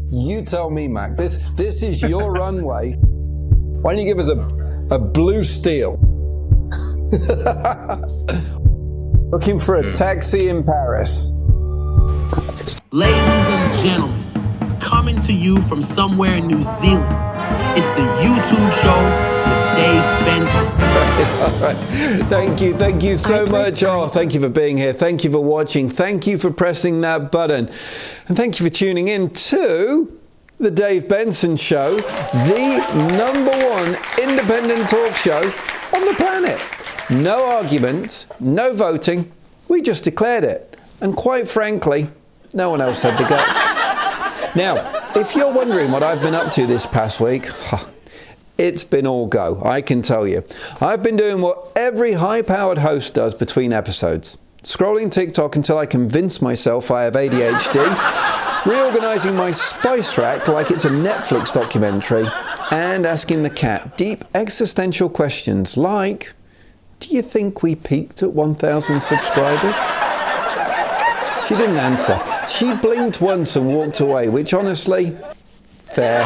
You tell me, Mac. This is your runway. Why don't you give us a blue steel? Looking for a taxi in Paris. Ladies and gentlemen, coming to you from somewhere in New Zealand, it's the YouTube show with Dave Benson. All right. Thank you so much. Oh, thank you for being here. Thank you for watching. Thank you for pressing that button. And thank you for tuning in to the Dave Benson Show, the #1 independent talk show on the planet. No arguments, no voting. We just declared it. And quite frankly, no one else had the guts. Now, if you're wondering what I've been up to this past week, it's been all go, I can tell you. I've been doing what every high-powered host does between episodes. Scrolling TikTok until I convince myself I have ADHD, reorganizing my spice rack like it's a Netflix documentary, and asking the cat deep existential questions like, do you think we peaked at 1,000 subscribers? She didn't answer. She blinked once and walked away, which honestly, fair.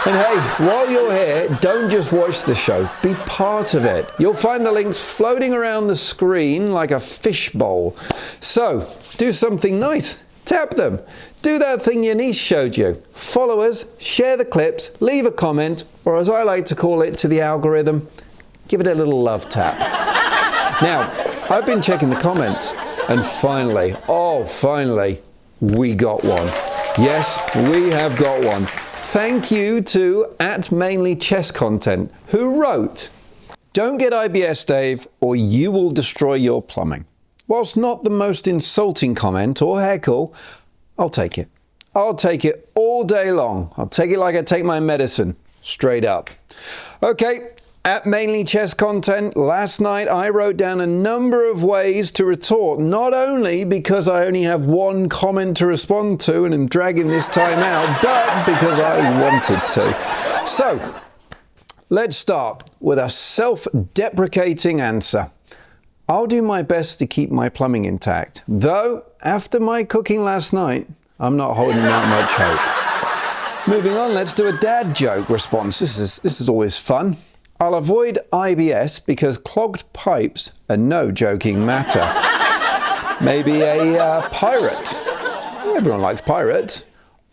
And hey, while you're here, don't just watch the show, be part of it. You'll find the links floating around the screen like a fishbowl. So, do something nice. Tap them. Do that thing your niece showed you. Follow us, share the clips, leave a comment, or as I like to call it to the algorithm, give it a little love tap. Now, I've been checking the comments, and finally, we got one. Yes, we have got one. Thank you to @mainlychesscontent, who wrote, "Don't get IBS, Dave, or you will destroy your plumbing." Whilst not the most insulting comment or heckle, I'll take it. I'll take it all day long. I'll take it like I take my medicine, straight up. Okay. @mainlychesscontent, last night I wrote down a number of ways to retort, not only because I only have one comment to respond to and am dragging this time out, but because I wanted to. So, let's start with a self-deprecating answer. I'll do my best to keep my plumbing intact, though after my cooking last night, I'm not holding out much hope. Moving on, let's do a dad joke response. This is always fun. I'll avoid IBS because clogged pipes are no joking matter. Maybe a pirate. Everyone likes pirates.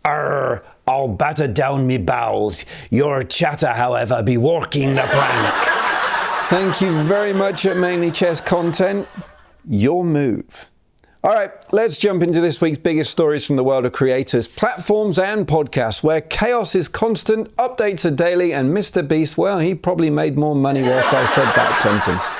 Arr, I'll batter down me bowels. Your chatter, however, be working the plank. Thank you very much @mainlychesscontent. Your move. All right, let's jump into this week's biggest stories from the world of creators, platforms and podcasts, where chaos is constant, updates are daily, and Mr. Beast, well, he probably made more money whilst I said that sentence.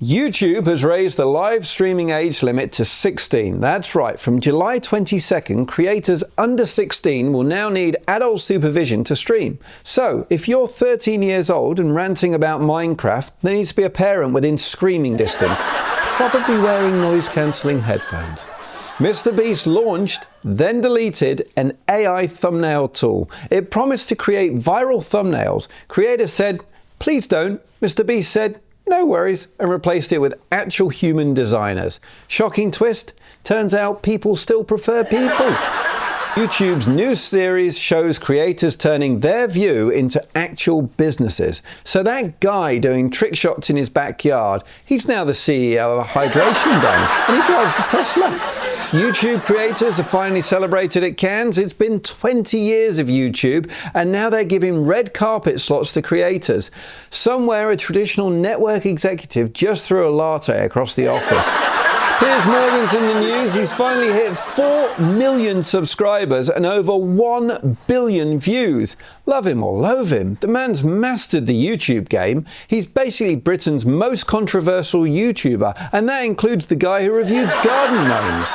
YouTube has raised the live streaming age limit to 16. That's right, from July 22nd, creators under 16 will now need adult supervision to stream. So, if you're 13 years old and ranting about Minecraft, there needs to be a parent within screaming distance, probably wearing noise-cancelling headphones. Mr. Beast launched, then deleted, an AI thumbnail tool. It promised to create viral thumbnails. Creators said, please don't. Mr. Beast said, no worries, and replaced it with actual human designers. Shocking twist, turns out people still prefer people. YouTube's new series shows creators turning their view into actual businesses. So that guy doing trick shots in his backyard, he's now the CEO of a hydration brand, and he drives the Tesla. YouTube creators have finally celebrated at Cannes. It's been 20 years of YouTube, and now they're giving red carpet slots to creators. Somewhere a traditional network executive just threw a latte across the office. Piers Morgan's in the news. He's finally hit 4 million subscribers and over 1 billion views. Love him or loathe him, the man's mastered the YouTube game. He's basically Britain's most controversial YouTuber, and that includes the guy who reviews garden gnomes.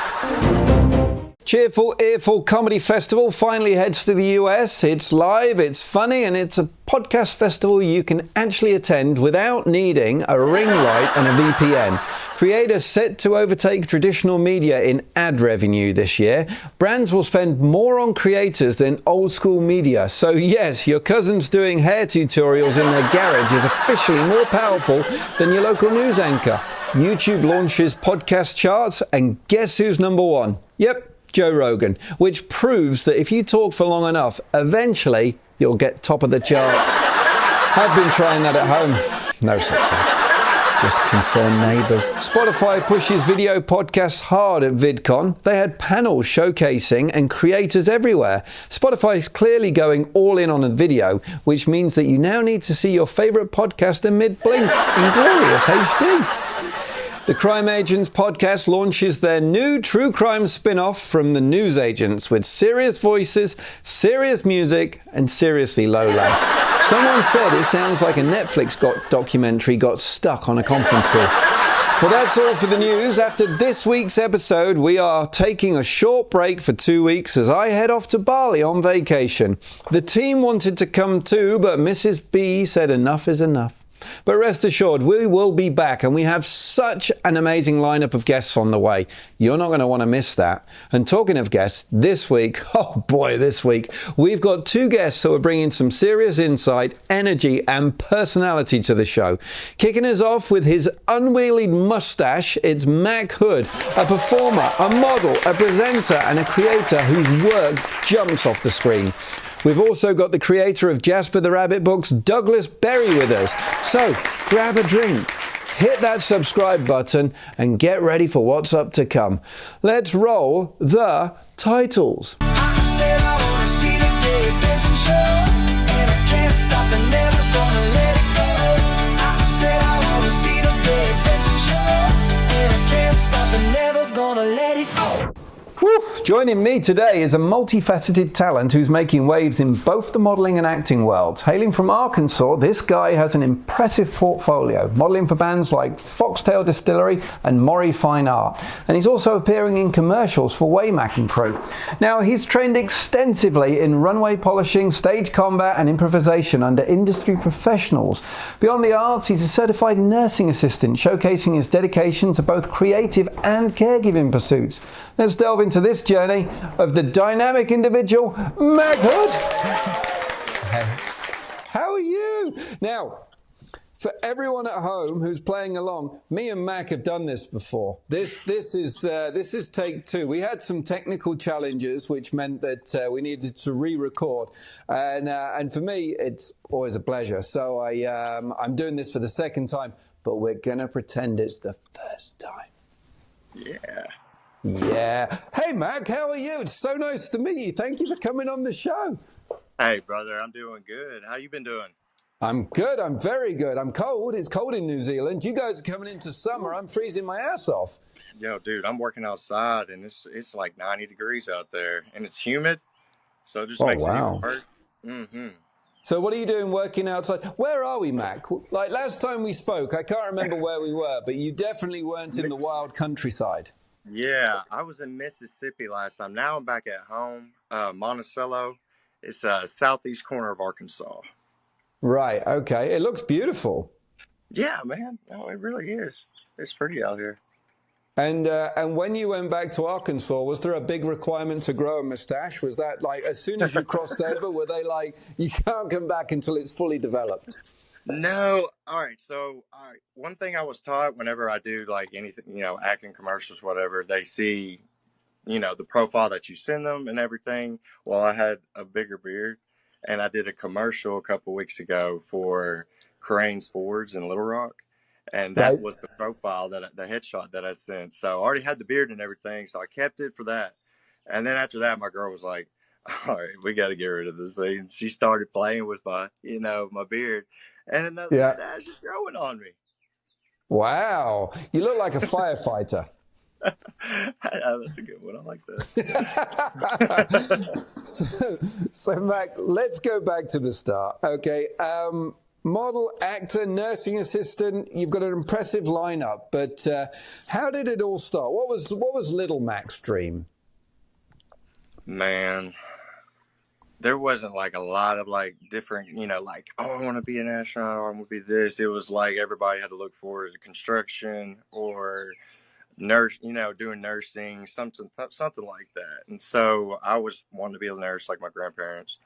Cheerful Earful Comedy Festival finally heads to the US. It's live, it's funny, and it's a podcast festival you can actually attend without needing a ring light and a VPN. Creators set to overtake traditional media in ad revenue this year. Brands will spend more on creators than old school media. So yes, your cousin's doing hair tutorials in their garage is officially more powerful than your local news anchor. YouTube launches podcast charts, and guess who's number one? Yep. Joe Rogan, which proves that if you talk for long enough, eventually you'll get top of the charts. I've been trying that at home. No success. Just concerned neighbours. Spotify pushes video podcasts hard at VidCon. They had panels showcasing and creators everywhere. Spotify is clearly going all in on a video, which means that you now need to see your favourite podcast amid blink in glorious HD. The Crime Agents podcast launches their new true crime spin-off from the News Agents with serious voices, serious music, and seriously low laughs. Someone said it sounds like a Netflix documentary got stuck on a conference call. Well, that's all for the news. After this week's episode, we are taking a short break for 2 weeks as I head off to Bali on vacation. The team wanted to come too, but Mrs. B said enough is enough. But rest assured, we will be back, and we have such an amazing lineup of guests on the way. You're not going to want to miss that. And talking of guests, this week, we've got 2 guests who are bringing some serious insight, energy, and personality to the show. Kicking us off with his unwieldy mustache, it's Mac Hood, a performer, a model, a presenter, and a creator whose work jumps off the screen. We've also got the creator of Jasper the Rabbit books, Dougless Berry, with us. So grab a drink, hit that subscribe button, and get ready for what's up to come. Let's roll the titles. I said I wanna see the Dave Benson show, and I can't stop and never gonna let it go. I said I wanna see the Dave Benson show, and I can't stop and never gonna let it go. Woof. Joining me today is a multifaceted talent who's making waves in both the modelling and acting worlds. Hailing from Arkansas, this guy has an impressive portfolio, modelling for bands like Foxtail Distillery and Maury Fine Art. And he's also appearing in commercials for Waymack and Crew. Now, he's trained extensively in runway polishing, stage combat and improvisation under industry professionals. Beyond the arts, he's a certified nursing assistant, showcasing his dedication to both creative and caregiving pursuits. Let's delve into this journey of the dynamic individual, Mac Hood. How are you? Now, for everyone at home who's playing along, me and Mac have done this before. This is take 2. We had some technical challenges, which meant that we needed to re-record, and for me, it's always a pleasure. So I'm doing this for the second time, but we're gonna pretend it's the first time. Yeah. Hey, Mac, how are you? It's so nice to meet you. Thank you for coming on the show. Hey, brother, I'm doing good. How you been doing? I'm good. I'm very good. I'm cold. It's cold in New Zealand. You guys are coming into summer. I'm freezing my ass off. Yo, dude, I'm working outside, and it's like 90 degrees out there, and it's humid, so it just makes it even worse. Mm-hmm. So what are you doing working outside? Where are we, Mac? Like last time we spoke, I can't remember where we were, but you definitely weren't in the wild countryside. Yeah, I was in Mississippi last time. Now I'm back at home, Monticello. It's southeast corner of Arkansas. Right, okay. It looks beautiful. Yeah, man. No, it really is. It's pretty out here. And when you went back to Arkansas, was there a big requirement to grow a mustache? Was that like, as soon as you crossed over, were they like, you can't come back until it's fully developed? No. All right. So one thing I was taught whenever I do like anything, acting commercials, whatever, they see, the profile that you send them and everything. Well, I had a bigger beard, and I did a commercial a couple weeks ago for Crane's Fords in Little Rock. And that was the profile the headshot that I sent. So I already had the beard and everything. So I kept it for that. And then after that, my girl was like, all right, we got to get rid of this thing. And she started playing with my beard. And another mustache is growing on me. Wow. You look like a firefighter. That's a good one. I like that. so, Mac, let's go back to the start. Okay. Model, actor, nursing assistant, you've got an impressive lineup. But how did it all start? What was little Mac's dream? Man, there wasn't like a lot of like different, like, oh, I want to be an astronaut or I want to be this. It was like everybody had to look forward to construction or nurse, doing nursing, something like that. And so I was wanting to be a nurse like my grandparents.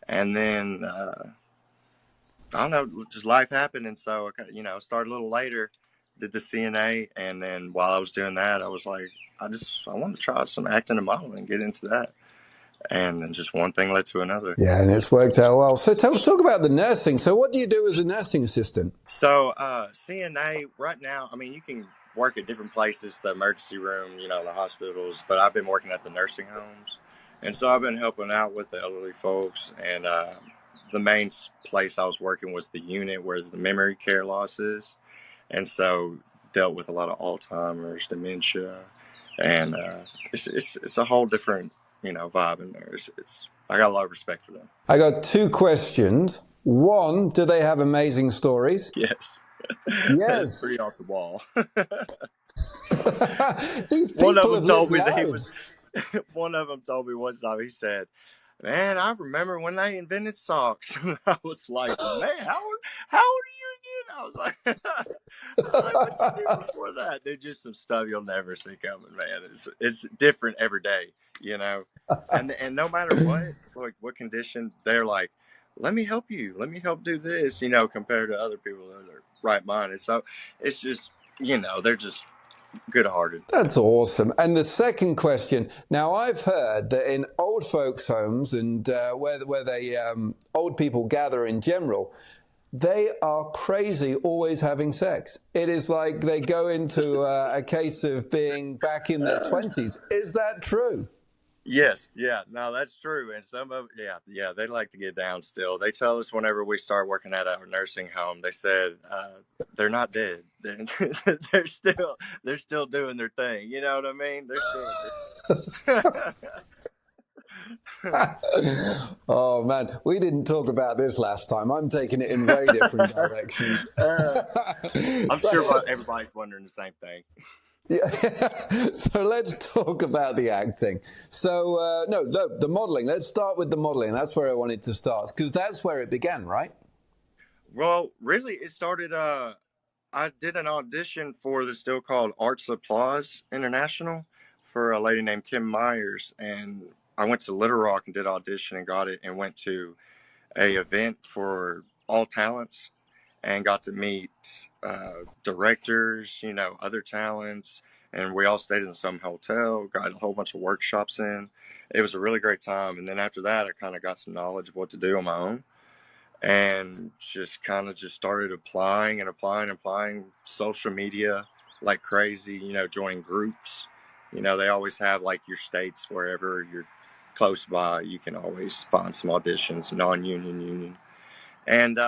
And then, I don't know, just life happened. And so I started a little later, did the CNA, and then while I was doing that, I was like, I want to try some acting and modeling and get into that. And then just one thing led to another. Yeah, and it's worked out well. So talk about the nursing. So what do you do as a nursing assistant? So CNA right now, I mean, you can work at different places, the emergency room, the hospitals, but I've been working at the nursing homes. And so I've been helping out with the elderly folks. And the main place I was working was the unit where the memory care loss is. And so dealt with a lot of Alzheimer's, dementia, and it's a whole different vibe in there. I got a lot of respect for them. I got 2 questions. One, do they have amazing stories? Yes. Yes. Pretty off the wall. These people have lived lives. One of them told me one time, he said, "Man, I remember when they invented socks." And I was like, "Man, how old are you again?" I was like, "What you did before that?" They're just some stuff you'll never see coming, man. It's different every day, And no matter what condition, they're like, "Let me help you. Let me help do this," compared to other people that are right-minded. So it's just, they're just good-hearted. That's awesome. And the second question, now I've heard that in old folks' homes and where they old people gather in general, they are crazy always having sex. It is like they go into a case of being back in their 20s. Is that true? Yes, yeah, no, that's true. And some of they like to get down still. They tell us whenever we start working at our nursing home, they said they're not dead. They're still doing their thing. You know what I mean? They're still. Oh man, we didn't talk about this last time. I'm taking it in very different directions. I'm sure everybody's wondering the same thing. Yeah. So let's talk about the acting. So no, the modeling. Let's start with the modeling. That's where I wanted to start because that's where it began, right? Well, really, it started. I did an audition for the still called Arts Applause International for a lady named Kim Myers, and I went to Little Rock and did audition and got it, and went to a event for all talents and got to meet directors, other talents, and we all stayed in some hotel, got a whole bunch of workshops in. It was a really great time. And then after that, I kind of got some knowledge of what to do on my own and just started applying social media like crazy, joining groups. They always have like your states, wherever you're close by, you can always find some auditions, non-union. And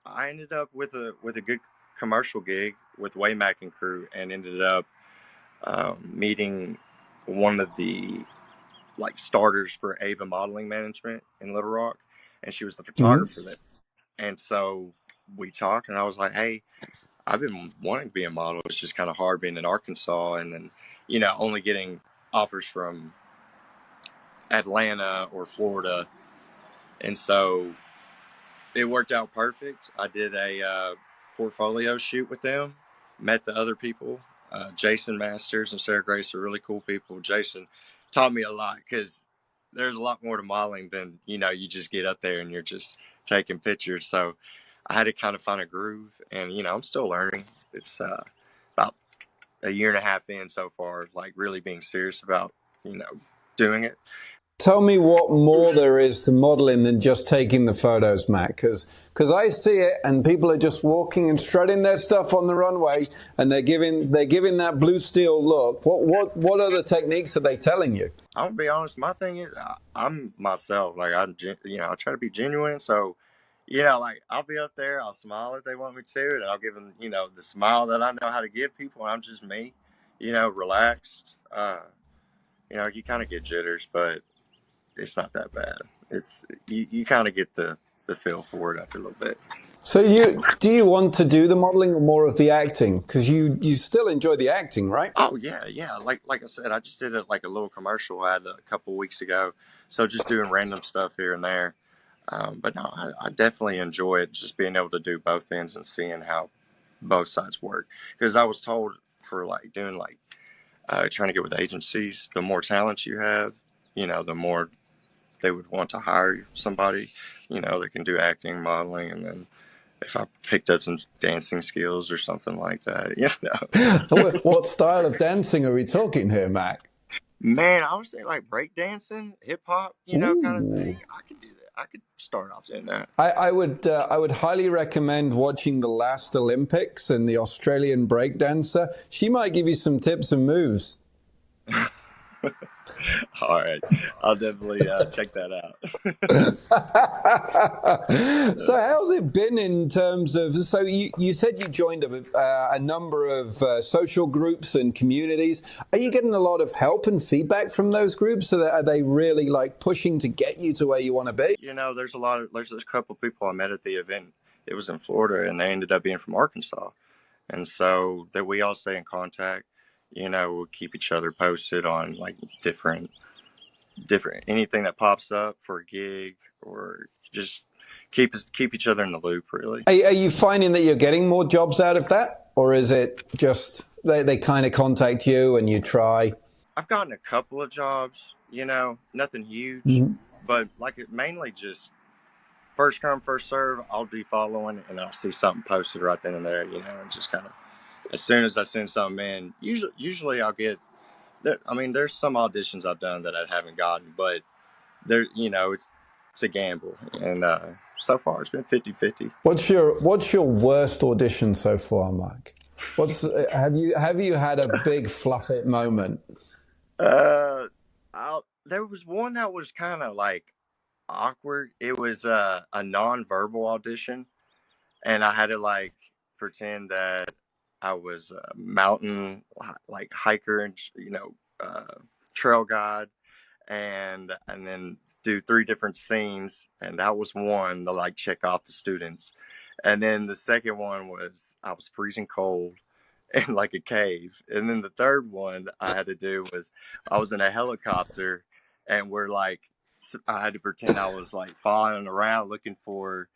I ended up with a good commercial gig with Waymack and Crew, and ended up meeting one of the starters for Ava Modeling Management in Little Rock, and she was the photographer there. And so we talked, and I was like, "Hey, I've been wanting to be a model. It's just kind of hard being in Arkansas, and then only getting offers from Atlanta or Florida." And so it worked out perfect. I did a portfolio shoot with them, met the other people. Jason Masters and Sarah Grace are really cool people. Jason taught me a lot because there's a lot more to modeling than, you just get up there and you're just taking pictures. So I had to kind of find a groove, and, I'm still learning. It's about a year and a half in so far, really being serious about, doing it. Tell me what more there is to modeling than just taking the photos, Matt, because I see it and people are just walking and strutting their stuff on the runway and they're giving that blue steel look. What other techniques are they telling you? I'm gonna be honest. My thing is, I'm myself. I try to be genuine. So, I'll be up there. I'll smile if they want me to, and I'll give them, the smile that I know how to give people. And I'm just me, relaxed. You kind of get jitters, but it's not that bad. It's you kind of get the feel for it after a little bit. So do you want to do the modeling or more of the acting? Because you still enjoy the acting, right? Oh yeah. Like I said, I just did a little commercial I had a couple weeks ago. So just doing random stuff here and there. But no, I definitely enjoy it, just being able to do both ends and seeing how both sides work. Because I was told for doing trying to get with agencies, the more talent you have, the more they would want to hire somebody, that can do acting, modeling, and then if I picked up some dancing skills or something like that, you know. What style of dancing are we talking here, Mac? Man, I was thinking like break dancing, hip hop, you know, kind of Ooh. thing. I could do that. I could start off doing that. I would highly recommend watching the last Olympics and the Australian breakdancer. She might give you some tips and moves. All right, I'll definitely check that out. So how's it been in terms of, so you said you joined a number of social groups and communities. Are you getting a lot of help and feedback from those groups? Are they really like pushing to get you to where you want to be? You know, there's a couple of people I met at the event. It was in Florida, and they ended up being from Arkansas, and so that we all stay in contact. You know, we'll keep each other posted on like different anything that pops up for a gig, or just keep each other in the loop, really. Are you finding that you're getting more jobs out of that, or is it just they kind of contact you and you try? I've gotten a couple of jobs, you know, nothing huge, but like it mainly just first come, first serve. I'll do following, and I'll see something posted right then and there, you know, and just kind of as soon as I send something in, usually I'll get. I mean, there's some auditions I've done that I haven't gotten, but there, you know, it's a gamble, and so far it's been 50-50. What's your worst audition so far, Mike? Have you had a big fluff it moment? There was one that was kind of like awkward. It was a non-verbal audition, and I had to like pretend that I was a mountain like hiker and trail guide, and then do 3 different scenes, and that was one to like check off the students. And then the second one was I was freezing cold in like a cave. And then the third one I had to do was I was in a helicopter, and I had to pretend I was like flying around looking for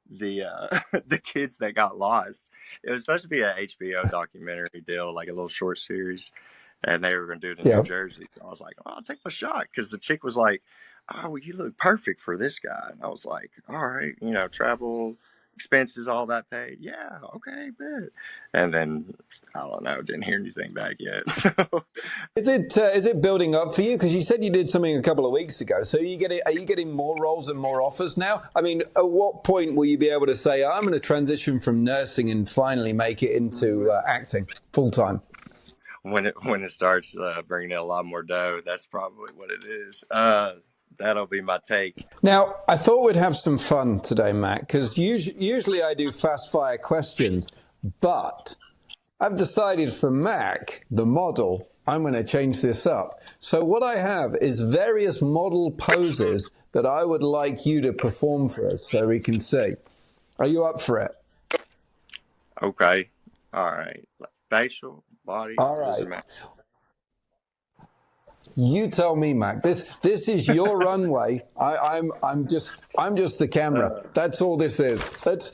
the the kids that got lost. It was supposed to be a HBO documentary deal, like a little short series, and they were going to do it in New Jersey. So I was like, I'll take my shot, because the chick was like, "Oh, well, you look perfect for this guy." And I was like, "All right, you know, travel expenses, all that paid. Yeah, okay, bet." And then I don't know, didn't hear anything back yet. Is it building up for you? Because you said you did something a couple of weeks ago. So are you getting more roles and more offers now? I mean, at what point will you be able to say, I'm going to transition from nursing and finally make it into acting full time? When it starts bringing in a lot more dough, that's probably what it is. That'll be my take. Now, I thought we'd have some fun today, Matt, because usually I do fast fire questions, but I've decided for Mac, the model, I'm going to change this up. So what I have is various model poses that I would like you to perform for us so we can see. Are you up for it? Okay. All right. Facial, body. All right. You tell me, Mac. This is your runway. I'm just the camera. That's all this is. Let's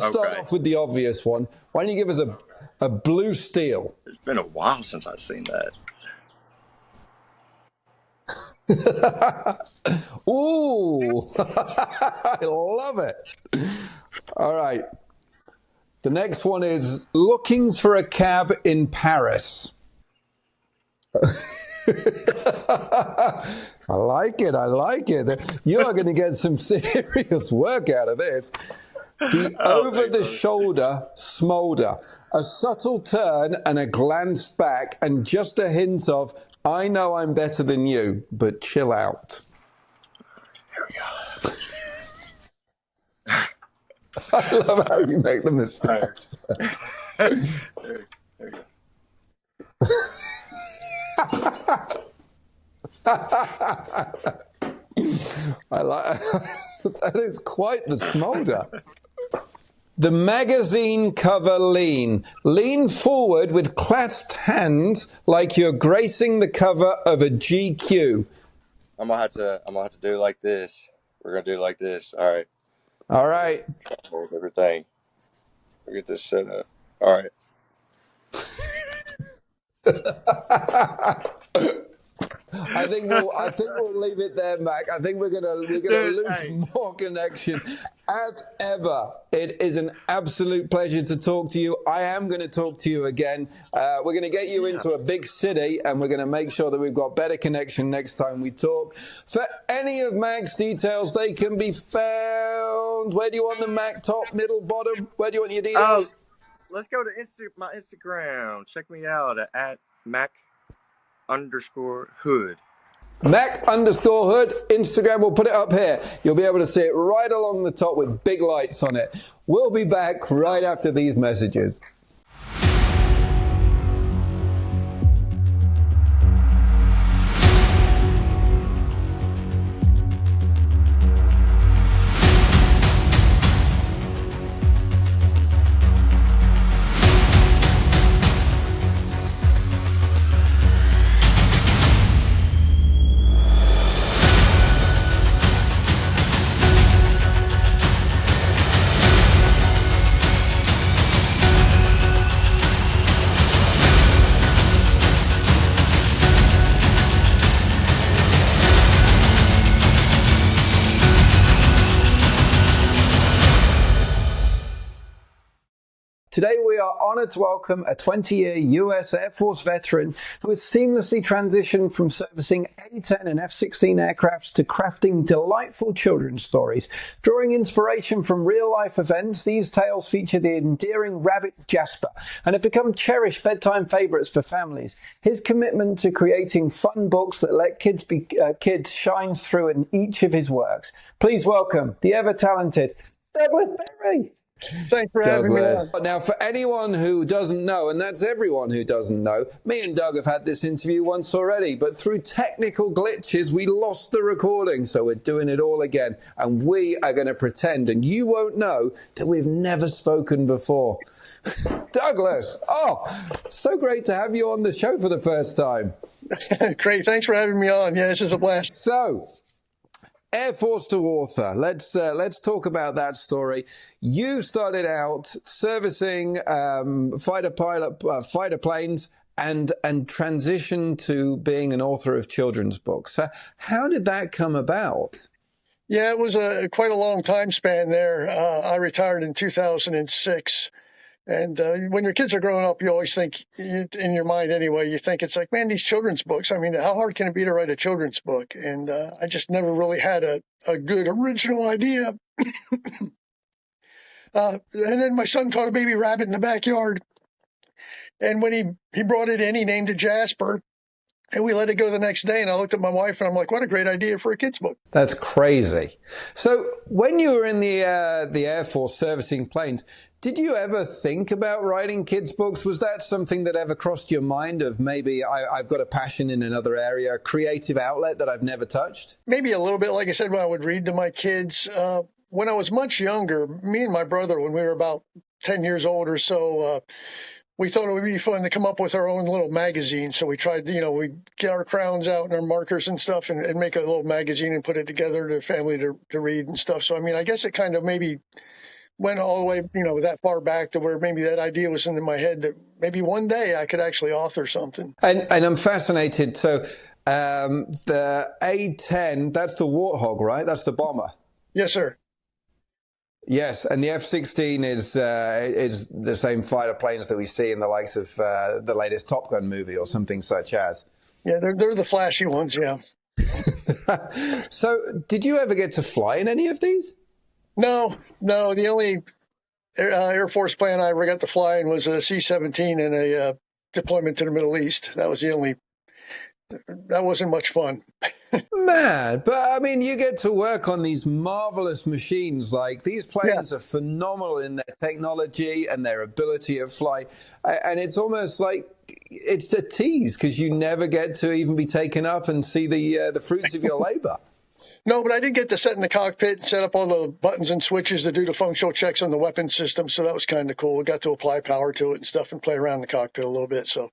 start off with the obvious one. Why don't you give us a blue steel? It's been a while since I've seen that. Ooh, I love it. All right. The next one is looking for a cab in Paris. I like it. I like it. You are going to get some serious work out of this. The over-the-shoulder smolder, a subtle turn and a glance back, and just a hint of, I know I'm better than you, but chill out. There we go. I love how you make the mistake. There we go. I like that. Is quite the smolder. The magazine cover lean. Lean forward with clasped hands like you're gracing the cover of a GQ. I'm gonna have to do it like this. We're gonna do it like this. All right. All right. Hold everything. We'll get this set up. All right. I think we'll leave it there, Mac. I think we're gonna Dude, lose hey. more connection. As ever, it is an absolute pleasure to talk to you. I am going to talk to you again. We're going to get you into a big city, and we're going to make sure that we've got better connection next time we talk. For any of Mac's details, they can be found. Where do you want them, Mac? Top, middle, bottom? Where do you want your details? Let's go to my Instagram. Check me out at Mac_Hood. Mac_Hood, Instagram, we'll put it up here. You'll be able to see it right along the top with big lights on it. We'll be back right after these messages. Today we are honoured to welcome a 20-year US Air Force veteran who has seamlessly transitioned from servicing A-10 and F-16 aircrafts to crafting delightful children's stories. Drawing inspiration from real-life events, these tales feature the endearing rabbit Jasper and have become cherished bedtime favourites for families. His commitment to creating fun books that let kids be kids shines through in each of his works. Please welcome the ever-talented Dougless Berry. Thanks for having me on. Now, for anyone who doesn't know, and that's everyone who doesn't know, me and Doug have had this interview once already, but through technical glitches, we lost the recording, so we're doing it all again. And we are going to pretend, and you won't know, that we've never spoken before. Douglas, so great to have you on the show for the first time. Great, thanks for having me on. Yeah, this is a blast. So, Air Force to author. Let's talk about that story. You started out servicing fighter planes and transitioned to being an author of children's books. How did that come about? Yeah, it was quite a long time span there. I retired in 2006. And when your kids are growing up, you always think, in your mind anyway, you think it's like, man, these children's books, I mean, how hard can it be to write a children's book? And I just never really had a good original idea. And then my son caught a baby rabbit in the backyard. And when he brought it in, he named it Jasper. And we let it go the next day. And I looked at my wife and I'm like, what a great idea for a kid's book. That's crazy. So when you were in the Air Force servicing planes, did you ever think about writing kids' books? Was that something that ever crossed your mind of maybe I've got a passion in another area, a creative outlet that I've never touched? Maybe a little bit. Like I said, when I would read to my kids, when I was much younger, me and my brother, when we were about 10 years old or so, we thought it would be fun to come up with our own little magazine. So we tried, we get our crowns out and our markers and stuff and make a little magazine and put it together to the family to read and stuff. So, I mean, I guess it kind of maybe went all the way, that far back to where maybe that idea was in my head that maybe one day I could actually author something. And I'm fascinated. So the A-10, that's the Warthog, right? That's the bomber. Yes, sir. Yes, and the F-16 is the same fighter planes that we see in the likes of the latest Top Gun movie or something such as. Yeah, they're the flashy ones, yeah. So did you ever get to fly in any of these? No. The only Air Force plane I ever got to fly in was a C-17 in a deployment to the Middle East. That wasn't much fun. Man, but I mean, you get to work on these marvelous machines. Like, these planes are phenomenal in their technology and their ability of flight. And it's almost like it's a tease because you never get to even be taken up and see the fruits of your labor. No, but I did get to sit in the cockpit and set up all the buttons and switches to do the functional checks on the weapon system. So that was kind of cool. I got to apply power to it and stuff and play around in the cockpit a little bit. So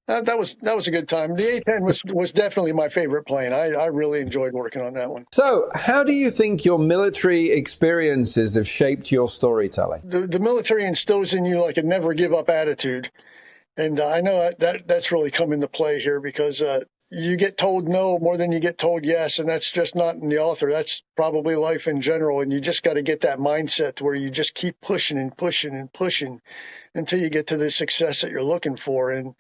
that was a good time. The A-10 was definitely my favorite plane. I really enjoyed working on that one. So how do you think your military experiences have shaped your storytelling? The military instills in you like a never give up attitude. And I know that's really come into play here because you get told no more than you get told yes. And that's just not in the author. That's probably life in general. And you just got to get that mindset where you just keep pushing and pushing and pushing until you get to the success that you're looking for. And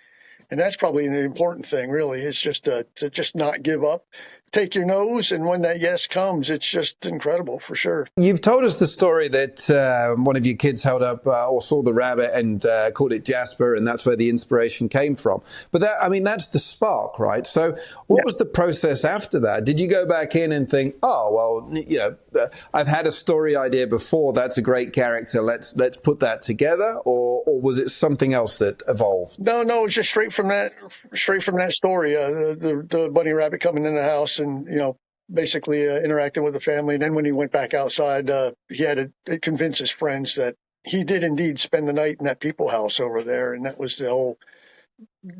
that's probably an important thing, really, is just to just not give up, take your nose. And when that yes comes, it's just incredible for sure. You've told us the story that one of your kids held up or saw the rabbit and called it Jasper, and that's where the inspiration came from. But that, I mean, that's the spark, right? So what was the process after that? Did you go back in and think, oh, well, you know, I've had a story idea before. That's a great character. Let's put that together. Or was it something else that evolved? No, it was just straight from that story. The bunny rabbit coming in the house and, you know, basically interacting with the family. And then when he went back outside, he had to convince his friends that he did indeed spend the night in that people house over there. And that was the whole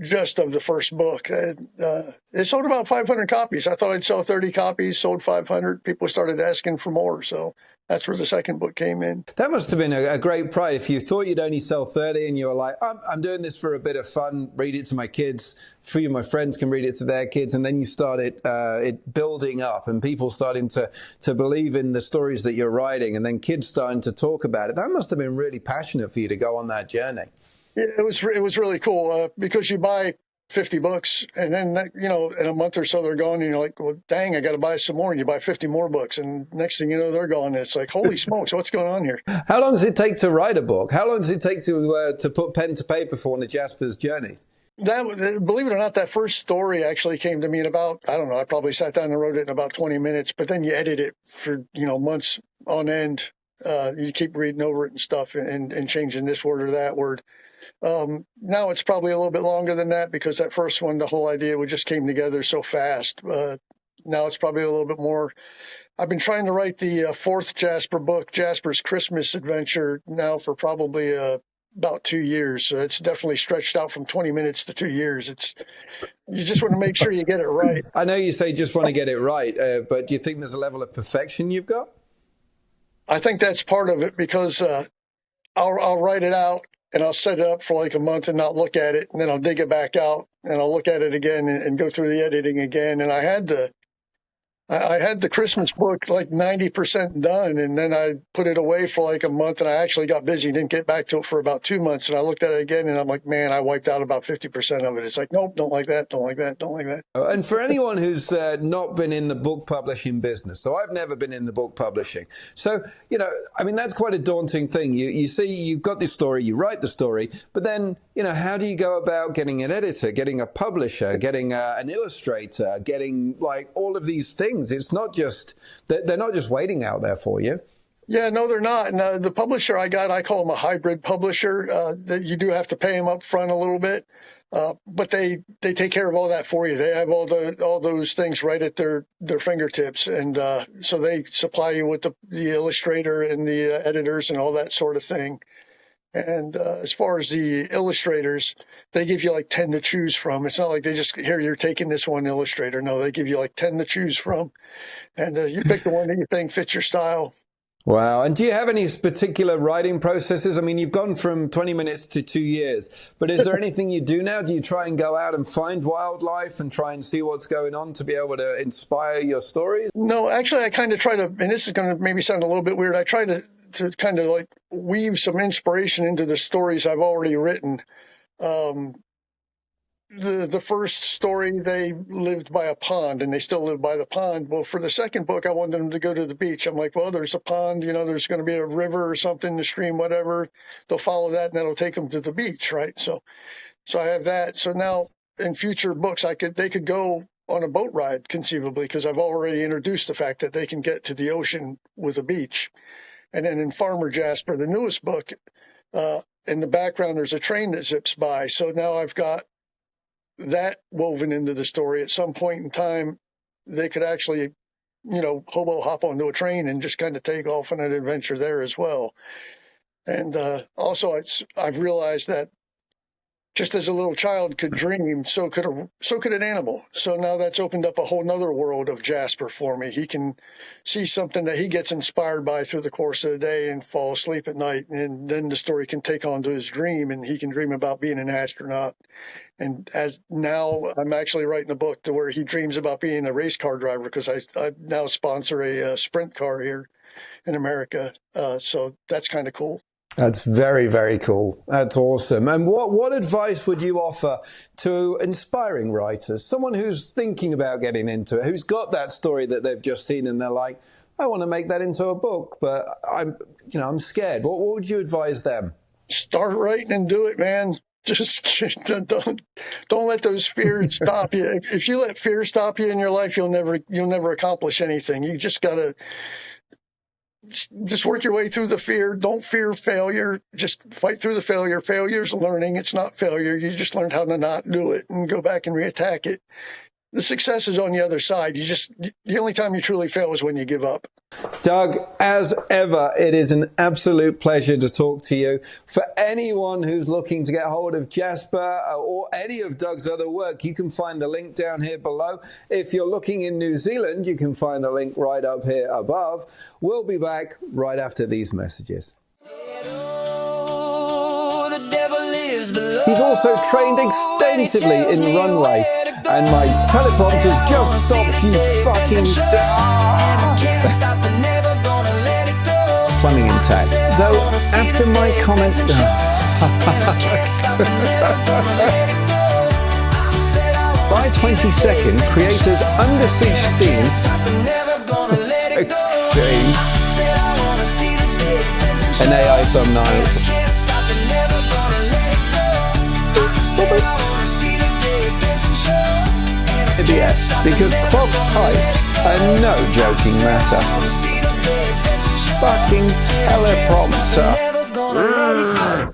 gist of the first book. It sold about 500 copies. I thought I'd sell 30 copies, sold 500. People started asking for more. So that's where the second book came in. That must have been a great pride. If you thought you'd only sell 30 and you were like, I'm doing this for a bit of fun, read it to my kids, a few of my friends can read it to their kids, and then you started it building up and people starting to believe in the stories that you're writing, and then kids starting to talk about it. That must have been really passionate for you to go on that journey. It was really cool because you buy 50 books and then, you know, in a month or so they're gone and you're like, well, dang, I got to buy some more. And you buy 50 more books and next thing you know, they're gone. It's like, holy smokes, what's going on here? How long does it take to write a book? How long does it take to put pen to paper for one of Jasper's journeys? Believe it or not, that first story actually came to me in about, I don't know, I probably sat down and wrote it in about 20 minutes, but then you edit it for, you know, months on end. You keep reading over it and stuff and changing this word or that word. Now it's probably a little bit longer than that because that first one, the whole idea just came together so fast. Now it's probably a little bit more. I've been trying to write the fourth Jasper book, Jasper's Christmas Adventure, now for probably about 2 years. So it's definitely stretched out from 20 minutes to 2 years. You just want to make sure you get it right. I know you say just want to get it right, but do you think there's a level of perfection you've got? I think that's part of it because I'll write it out and I'll set it up for like a month and not look at it. And then I'll dig it back out and I'll look at it again and go through the editing again. And I had the Christmas book like 90% done. And then I put it away for like a month and I actually got busy, didn't get back to it for about 2 months. And I looked at it again and I'm like, man, I wiped out about 50% of it. It's like, nope, don't like that. Don't like that. Don't like that. And for anyone who's not been in the book publishing business, so I've never been in the book publishing. So, you know, I mean, that's quite a daunting thing. You see, you've got this story, you write the story, but then, you know, how do you go about getting an editor, getting a publisher, getting an illustrator, getting like all of these things? It's not just, they're not just waiting out there for you. Yeah, no, they're not. And the publisher I call them a hybrid publisher. That you do have to pay them up front a little bit, but they take care of all that for you. They have all those things right at their fingertips, and so they supply you with the illustrator and the editors and all that sort of thing. And as far as the illustrators, they give you like 10 to choose from. It's not like they just, here, you're taking this one illustrator. No, they give you like 10 to choose from. And you pick the one that you think fits your style. Wow. And do you have any particular writing processes? I mean, you've gone from 20 minutes to 2 years, but is there anything you do now? Do you try and go out and find wildlife and try and see what's going on to be able to inspire your stories? No, actually, I kind of try to, and this is going to maybe sound a little bit weird. I try to kind of like weave some inspiration into the stories I've already written. The first story, they lived by a pond and they still live by the pond. Well, for the second book, I wanted them to go to the beach. I'm like, well, there's a pond, you know, there's going to be a river or something, a stream, whatever. They'll follow that and that'll take them to the beach, right? So I have that. So now in future books, they could go on a boat ride conceivably because I've already introduced the fact that they can get to the ocean with a beach. And then in Farmer Jasper, the newest book, in the background, there's a train that zips by. So now I've got that woven into the story. At some point in time, they could actually, you know, hobo hop onto a train and just kind of take off on an adventure there as well. And also, I've realized that just as a little child could dream, so could an animal. So now that's opened up a whole nother world of Jasper for me. He can see something that he gets inspired by through the course of the day and fall asleep at night. And then the story can take on to his dream, and he can dream about being an astronaut. And as now I'm actually writing a book to where he dreams about being a race car driver, because I now sponsor a sprint car here in America. So that's kind of cool. That's very, very cool. That's awesome. And what advice would you offer to inspiring writers? Someone who's thinking about getting into it, who's got that story that they've just seen and they're like, I want to make that into a book, but I'm scared. What would you advise them? Start writing and do it, man. Just don't let those fears stop you. If you let fear stop you in your life, you'll never accomplish anything. You just gotta just work your way through the fear. Don't fear failure. Just fight through the failure. Failure's learning. It's not failure. You just learned how to not do it and go back and reattack it. The success is on the other side. The only time you truly fail is when you give up. Doug, as ever, it is an absolute pleasure to talk to you. For anyone who's looking to get hold of Jasper or any of Doug's other work, you can find the link down here below. If you're looking in New Zealand, you can find the link right up here above. We'll be back right after these messages. He's also trained extensively in runway, and my teleprompter's just stopped, you fucking plumbing intact. Though after my comment, by 22nd, creators under 16 exchange an AI thumbnail. Yes, because clogged pipes are no joking matter. Fucking teleprompter.